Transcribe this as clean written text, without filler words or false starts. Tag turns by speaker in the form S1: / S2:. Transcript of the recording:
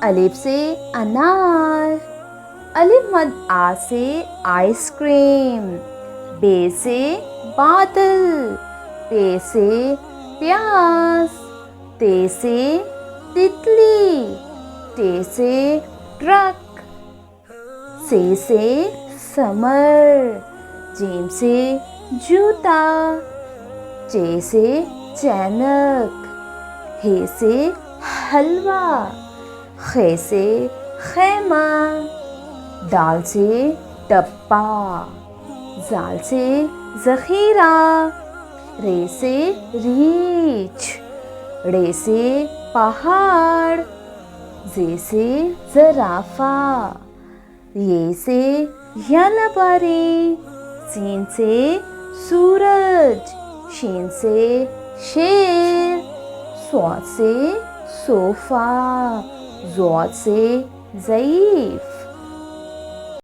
S1: अलिफ से अनार। अलिफ मद आ से आइसक्रीम। बे से बादल। पे से प्याज। ते से तितली। टे से ट्रक। से समर। जीम से जूता। चे से चैनक। हे से हलवा। खे से खैमा। दाल से डब्बा। जाल से ज़ख़ीरा। रे से रीछ। ड़े से पहाड़। जे से ज़राफ़ा। ये से यलबरी। सीन से सूरज। शीन से शेर। स्वाद से सोफ़ा। ज़ौद से ज़ईफ़।